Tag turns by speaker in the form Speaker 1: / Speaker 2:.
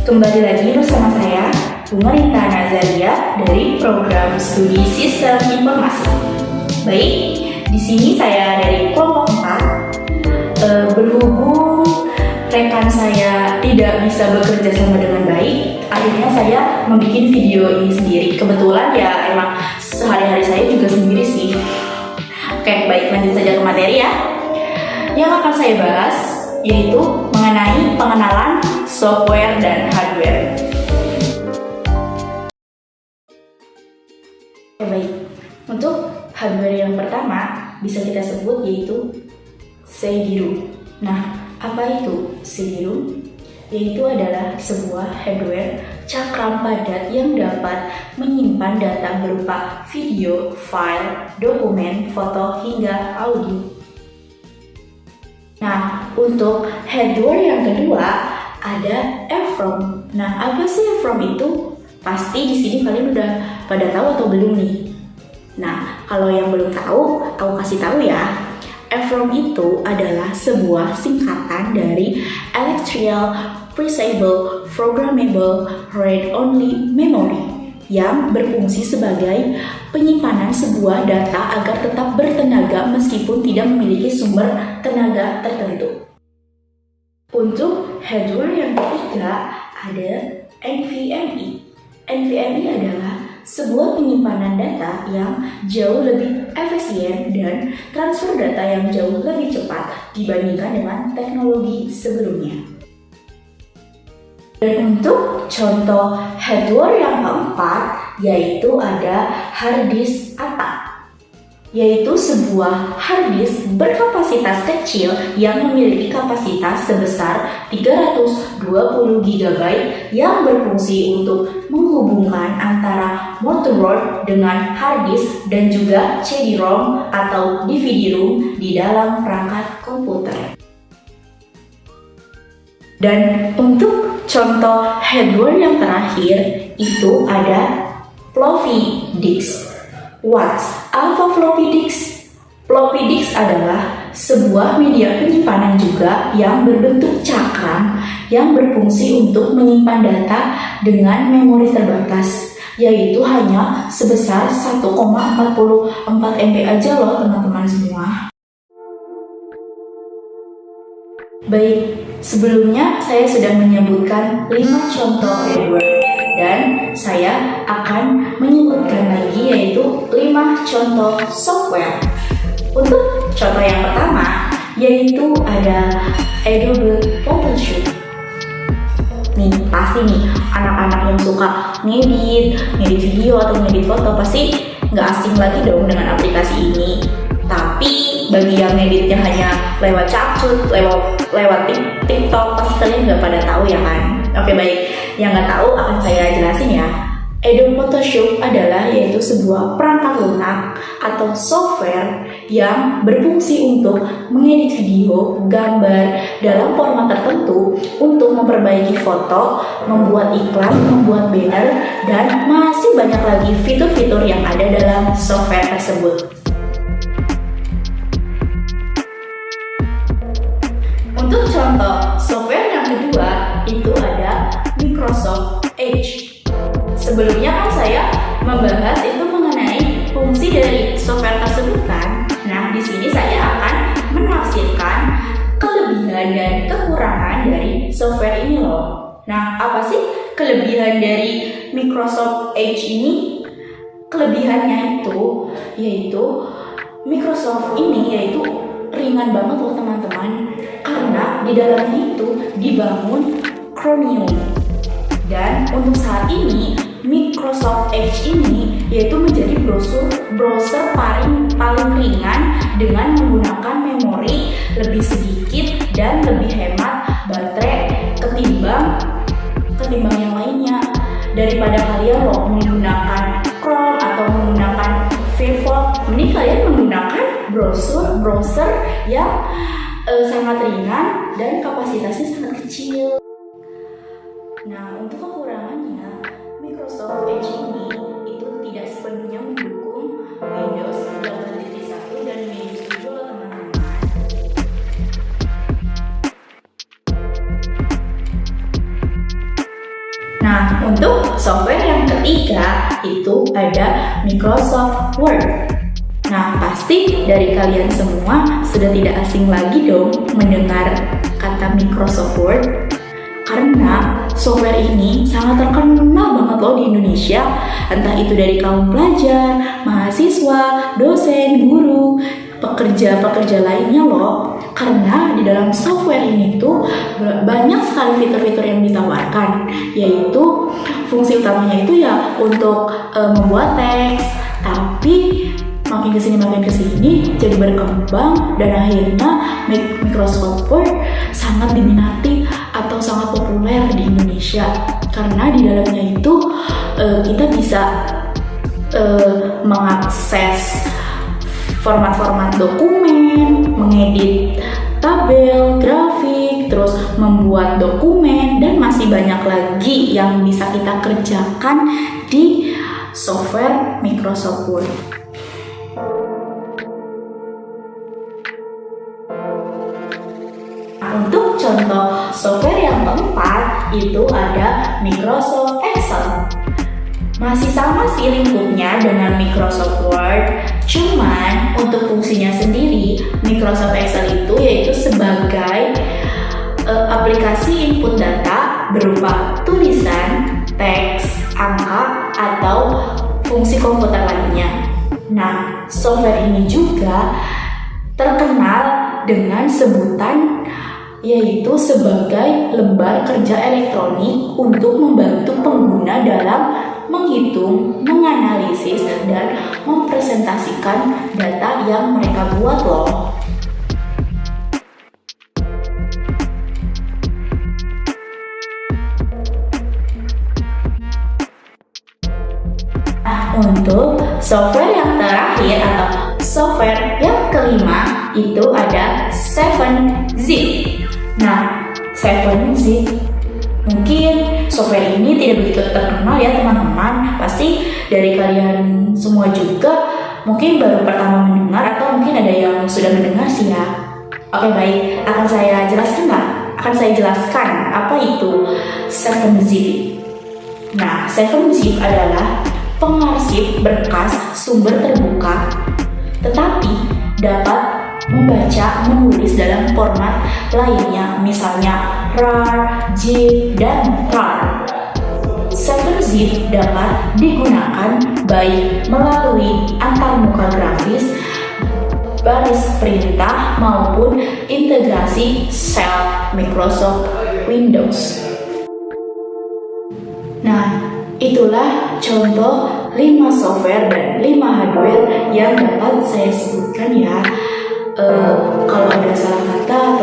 Speaker 1: Kembali lagi bersama saya, Bunga Rita Nazaria dari program studi Sistem Informasi. Baik, di sini saya dari kelompok 4. Berhubung rekan saya tidak bisa bekerja sama dengan baik, akhirnya saya membuat video ini sendiri. Kebetulan ya emang sehari-hari saya juga sendiri sih. Oke, baik, lanjut saja ke materi ya. Yang akan saya bahas yaitu mengenai pengenalan software dan hardware. Oke, baik. Untuk hardware yang pertama bisa kita sebut yaitu CD-ROM. Nah, apa itu CD-ROM? Yaitu adalah sebuah hardware cakram padat yang dapat menyimpan data berupa video, file, dokumen, foto, hingga audio. Nah, untuk hardware yang kedua ada EEPROM. Nah, apa sih EEPROM itu? Pasti di sini kalian udah pada tahu atau belum nih? Nah, kalau yang belum tahu, aku kasih tahu ya. EEPROM itu adalah sebuah singkatan dari Electrical Precise Programmable Read-Only Memory yang berfungsi sebagai penyimpanan sebuah data agar tetap bertenaga meskipun tidak memiliki sumber tenaga tertentu. Untuk hardware yang ketiga ada NVMe. NVMe adalah sebuah penyimpanan data yang jauh lebih efisien dan transfer data yang jauh lebih cepat dibandingkan dengan teknologi sebelumnya. Dan untuk contoh hardware yang keempat yaitu ada hard disk ATA, yaitu sebuah hard disk berkapasitas kecil yang memiliki kapasitas sebesar 320 GB yang berfungsi untuk menghubungkan antara motherboard dengan hard disk dan juga CD-ROM atau DVD-ROM di dalam perangkat komputer. Dan untuk contoh hardware yang terakhir itu ada floppy disk. What's apa floppy disk? Floppy disk adalah sebuah media penyimpanan juga yang berbentuk cakram yang berfungsi untuk menyimpan data dengan memori terbatas, yaitu hanya sebesar 1,44 MB aja loh teman-teman semua. Baik, sebelumnya saya sudah menyebutkan 5 contoh hardware dan saya akan menyebutkan lagi yaitu 5 contoh software. Untuk contoh yang pertama yaitu ada Adobe Photoshop. Nih, pasti nih anak-anak yang suka ngedit video atau ngedit foto pasti nggak asing lagi dong dengan aplikasi ini. Tapi bagi yang ngeditnya hanya lewat capcut, lewat TikTok, pasti kalian nggak pada tahu ya kan? Oke, baik, yang nggak tahu akan saya jelasin ya. Adobe Photoshop adalah yaitu sebuah perangkat lunak atau software yang berfungsi untuk mengedit video, gambar dalam format tertentu untuk memperbaiki foto, membuat iklan, membuat banner, dan masih banyak lagi fitur-fitur yang ada dalam software tersebut. Untuk contoh software yang kedua itu ada Microsoft Edge. Sebelumnya kan saya membahas itu mengenai fungsi dari software tersebut kan. Nah, di sini saya akan menafsirkan kelebihan dan kekurangan dari software ini loh. Nah, apa sih kelebihan dari Microsoft Edge ini? Kelebihannya itu yaitu Microsoft ini yaitu ringan banget loh teman-teman, karena di dalamnya itu dibangun Chromium. Dan untuk saat ini Microsoft Edge ini yaitu menjadi browser paling ringan dengan menggunakan memori lebih sedikit dan lebih hemat baterai ketimbang yang lainnya. Daripada kalian loh menggunakan Chrome atau menggunakan Firefox, ini kalian menggunakan browser yang sangat ringan dan kapasitasnya sangat kecil. Nah, untuk kekurangannya, Microsoft Edge ini itu tidak sepenuhnya mendukung Windows 8.1 dan Windows 7 loh teman-teman. Nah, untuk software yang ketiga itu ada Microsoft Word. Nah, pasti dari kalian semua sudah tidak asing lagi dong mendengar kata Microsoft Word. Karena software ini sangat terkenal banget loh di Indonesia. Entah itu dari kaum pelajar, mahasiswa, dosen, guru, pekerja-pekerja lainnya loh. Karena di dalam software ini tuh banyak sekali fitur-fitur yang ditawarkan, yaitu fungsi utamanya itu ya untuk membuat teks, tapi makin kesini jadi berkembang dan akhirnya Microsoft Word sangat diminati atau sangat populer di Indonesia karena di dalamnya itu kita bisa mengakses format-format dokumen, mengedit tabel, grafik, terus membuat dokumen, dan masih banyak lagi yang bisa kita kerjakan di software Microsoft Word. Untuk contoh software yang keempat itu ada Microsoft Excel. Masih sama sih lingkupnya dengan Microsoft Word, cuman untuk fungsinya sendiri Microsoft Excel itu yaitu sebagai aplikasi input data berupa tulisan, teks, angka, atau fungsi komputer lainnya. Nah, software ini juga terkenal dengan sebutan yaitu sebagai lembar kerja elektronik untuk membantu pengguna dalam menghitung, menganalisis, dan mempresentasikan data yang mereka buat loh. Nah, untuk software yang terakhir atau software yang kelima itu ada 7-Zip. Nah, 7-Zip mungkin software ini tidak begitu terkenal ya teman-teman. Pasti dari kalian semua juga mungkin baru pertama mendengar atau mungkin ada yang sudah mendengar sih ya. Oke baik, akan saya jelaskan apa itu 7-Zip. Nah, 7-Zip adalah pengarsip berkas sumber terbuka tetapi dapat membaca, menulis dalam format lainnya, misalnya RAR, ZIP, dan RAR. 7-Zip dapat digunakan baik melalui antarmuka grafis, baris perintah, maupun integrasi Shell Microsoft Windows. Nah, itulah contoh 5 software dan 5 hardware yang dapat saya sebutkan ya. Kalau ada salah kata